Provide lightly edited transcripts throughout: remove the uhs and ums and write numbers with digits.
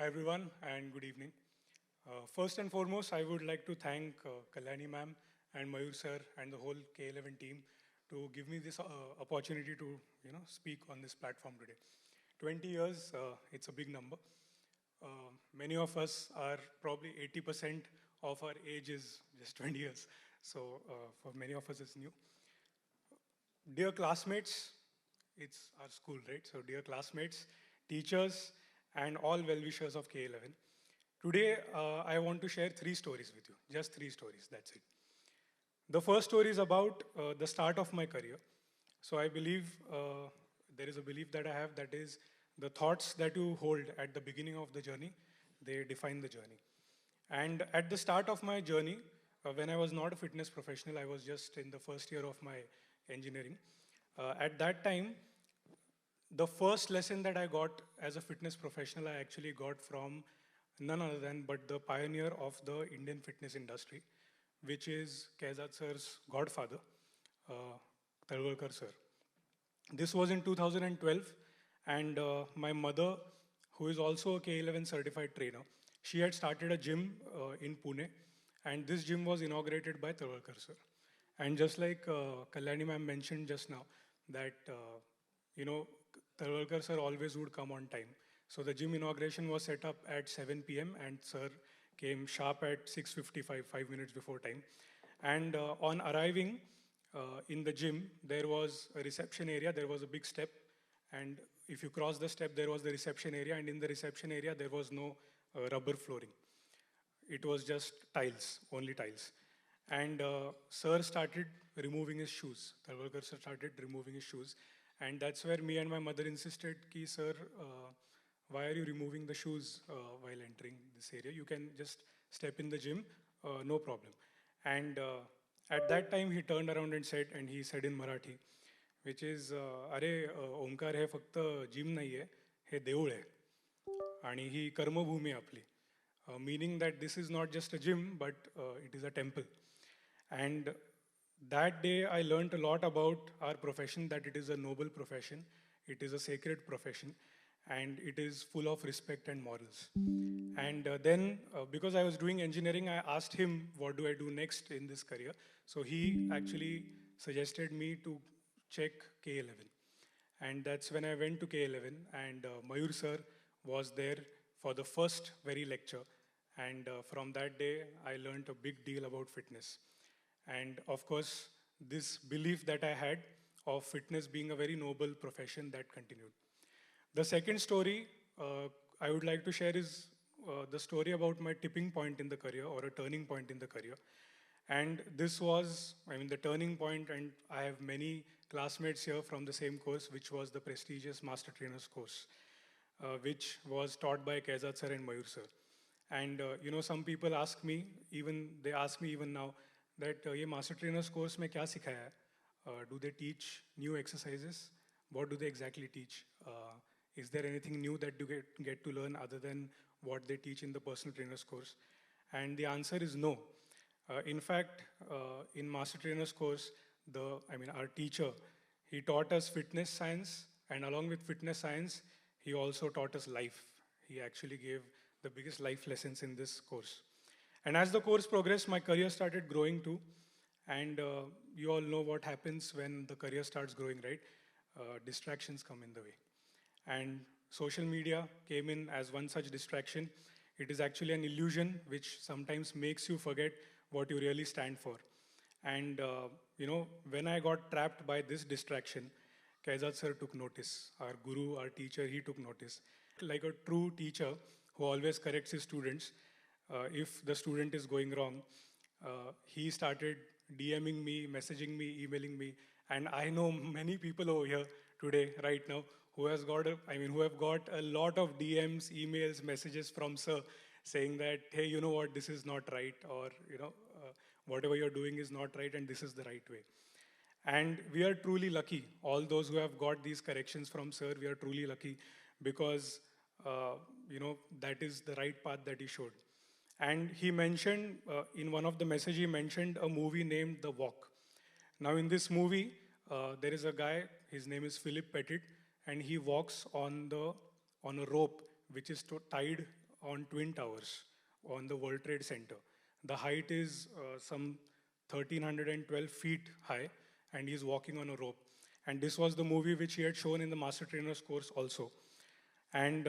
Hi everyone and good evening. First and foremost, I would like to thank Kalyani ma'am and Mayur sir and the whole K11 team to give me this opportunity to speak on this platform today. 20 years, it's a big number. Many of us are probably 80% of our age is just 20 years. So for many of us, it's new. Dear classmates, it's our school, right? So dear classmates, teachers, and all well-wishers of K11. Today, I want to share three stories with you, just three stories, that's it. The first story is about the start of my career. So I believe there is a belief that I have that is the thoughts that you hold at the beginning of the journey, they define the journey. And at the start of my journey, when I was not a fitness professional, I was just in the first year of my engineering. At that time, the first lesson that I got as a fitness professional, I actually got from none other than but the pioneer of the Indian fitness industry, which is K11 sir's godfather, uh, Talwalkar sir. This was in 2012, and my mother, who is also a K11 certified trainer, she had started a gym in Pune, and this gym was inaugurated by Talwalkar sir. And just like Kalyani ma'am mentioned just now, that you know Talwalkar sir always would come on time. So the gym inauguration was set up at 7 p.m. and sir came sharp at 6:55, 5 minutes before time. And on arriving in the gym, there was a reception area, there was a big step, and if you cross the step, there was the reception area, and in the reception area, there was no rubber flooring. It was just tiles, only tiles. And sir started removing his shoes. Talwalkar sir started removing his shoes. And that's where me and my mother insisted, ki, sir, why are you removing the shoes while entering this area? You can just step in the gym, no problem. And at that time, he turned around and he said in Marathi, which is, अरे ओमकार हे फक्त gym नाही आहे, हे देऊळ आहे. आणि ही कर्मभूमी आहे आपली. Meaning that this is not just a gym, but it is a temple. And that day, I learned a lot about our profession, that it is a noble profession, it is a sacred profession, and it is full of respect and morals. And then, because I was doing engineering, I asked him, what do I do next in this career? So he actually suggested me to check K11. And that's when I went to K11, and Mayur sir was there for the first very lecture. And from that day, I learned a big deal about fitness. And of course, this belief that I had of fitness being a very noble profession, that continued. The second story I would like to share is the story about my tipping point in the career, or a turning point in the career. And this was, I mean, the turning point, and I have many classmates here from the same course, which was the prestigious Master Trainers course, which was taught by K11 sir and Mayur sir. And some people ask me, even they ask me even now, that ये Master Trainers course में क्या सिखाया है? Do they teach new exercises? What do they exactly teach? Is there anything new that you get to learn other than what they teach in the personal trainers course? And the answer is no. In fact, in Master Trainers course, our teacher, he taught us fitness science, and along with fitness science, he also taught us life. He actually gave the biggest life lessons in this course. And as the course progressed, my career started growing too. And you all know what happens when the career starts growing, right? Distractions come in the way. And social media came in as one such distraction. It is actually an illusion which sometimes makes you forget what you really stand for. And when I got trapped by this distraction, K11 sir took notice. Our guru, our teacher, he took notice. Like a true teacher who always corrects his students, if the student is going wrong, he started DMing me, messaging me, emailing me, and I know many people over here today, right now, who have got a lot of DMs, emails, messages from sir saying that, hey, you know what, this is not right, or whatever you're doing is not right, and this is the right way. And we are truly lucky, all those who have got these corrections from sir, we are truly lucky because that is the right path that he showed. And he mentioned, in one of the messages, he mentioned a movie named The Walk. Now in this movie, there is a guy, his name is Philip Pettit, and he walks on a rope which is tied on Twin Towers on the World Trade Center. The height is some 1312 feet high, and he's walking on a rope. And this was the movie which he had shown in the Master Trainer's course also. And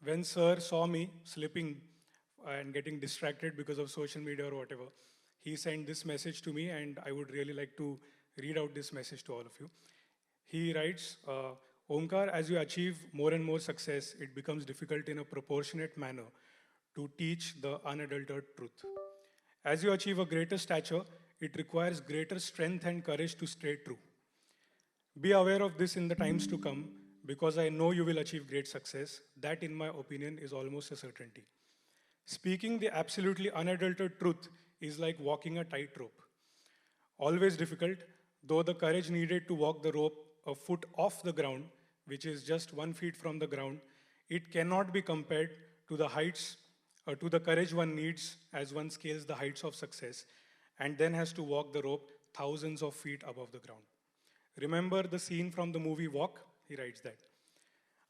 when Sir saw me slipping and getting distracted because of social media or whatever, he sent this message to me, and I would really like to read out this message to all of you. He writes, Omkar, as you achieve more and more success, it becomes difficult in a proportionate manner to teach the unadulterated truth. As you achieve a greater stature, it requires greater strength and courage to stay true. Be aware of this in the times to come, because I know you will achieve great success. That, in my opinion, is almost a certainty. Speaking the absolutely unadulterated truth is like walking a tightrope. Always difficult, though the courage needed to walk the rope a foot off the ground, which is just 1 feet from the ground, it cannot be compared to the heights, to the courage one needs as one scales the heights of success and then has to walk the rope thousands of feet above the ground. Remember the scene from the movie Walk? He writes that.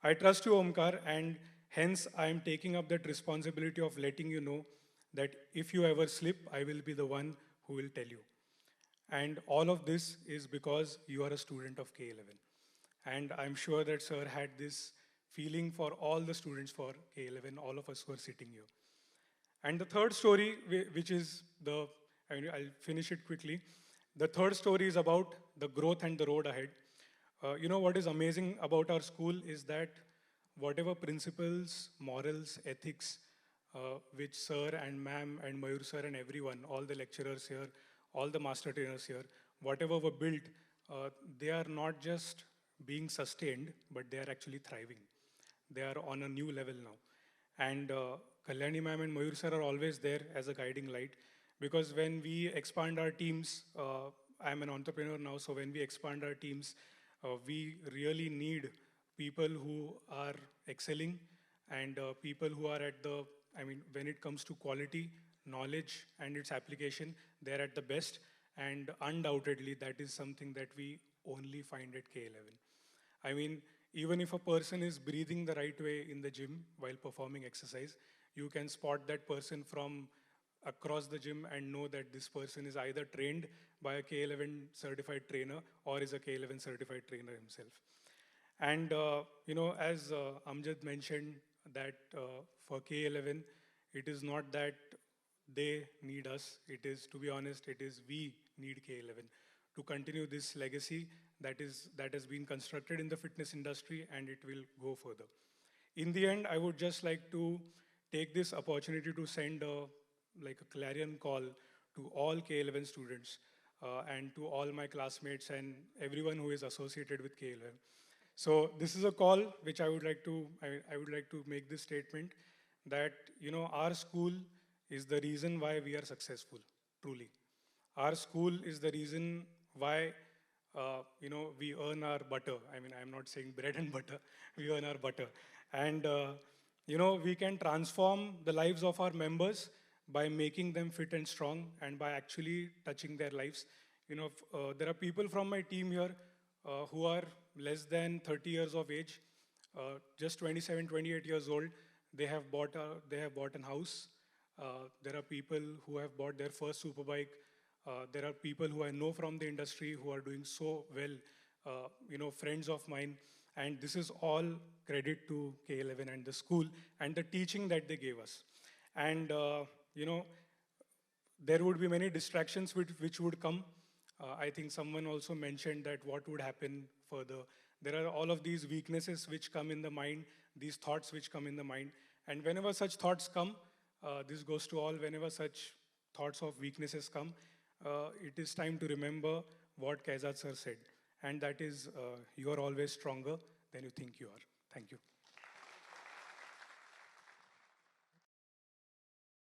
I trust you, Omkar, and hence I am taking up that responsibility of letting you know that if you ever slip, I will be the one who will tell you. And all of this is because you are a student of K11. And I'm sure that Sir had this feeling for all the students for K11, all of us who are sitting here. And the third story, which is I'll finish it quickly. The third story is about the growth and the road ahead. You know what is amazing about our school is that whatever principles, morals, ethics, which Sir and Ma'am and Mayur Sir and everyone, all the lecturers here, all the master trainers here, whatever were built, they are not just being sustained, but they are actually thriving. They are on a new level now. And Kalyani Ma'am and Mayur Sir are always there as a guiding light, because when we expand our teams, I'm an entrepreneur now, so when we expand our teams, we really need people who are excelling and people who are at the, when it comes to quality, knowledge and its application, they're at the best. And undoubtedly, that is something that we only find at K11. Even if a person is breathing the right way in the gym while performing exercise, you can spot that person from across the gym and know that this person is either trained by a K11 certified trainer or is a K11 certified trainer himself. And as Amjad mentioned, that for K11, it is not that they need us. It is, to be honest, it is we need K11 to continue this legacy that has been constructed in the fitness industry, and it will go further. In the end, I would just like to take this opportunity to send a clarion call to all K11 students and to all my classmates and everyone who is associated with K11. So this is a call which I would like to make this statement that our school is the reason why we are successful, truly. Our school is the reason why we earn our butter. I'm not saying bread and butter, we earn our butter. And we can transform the lives of our members by making them fit and strong and by actually touching their lives. There are people from my team here who are less than 30 years of age, just 27, 28 years old. They have bought a house. There are people who have bought their first superbike. There are people who I know from the industry who are doing so well, friends of mine. And this is all credit to K11 and the school and the teaching that they gave us. And, there would be many distractions which would come. I think someone also mentioned that what would happen further. There are all of these weaknesses which come in the mind, these thoughts which come in the mind. And whenever such thoughts come, this goes to all, whenever such thoughts of weaknesses come, it is time to remember what Kaizad sir said. And that is, you are always stronger than you think you are. Thank you.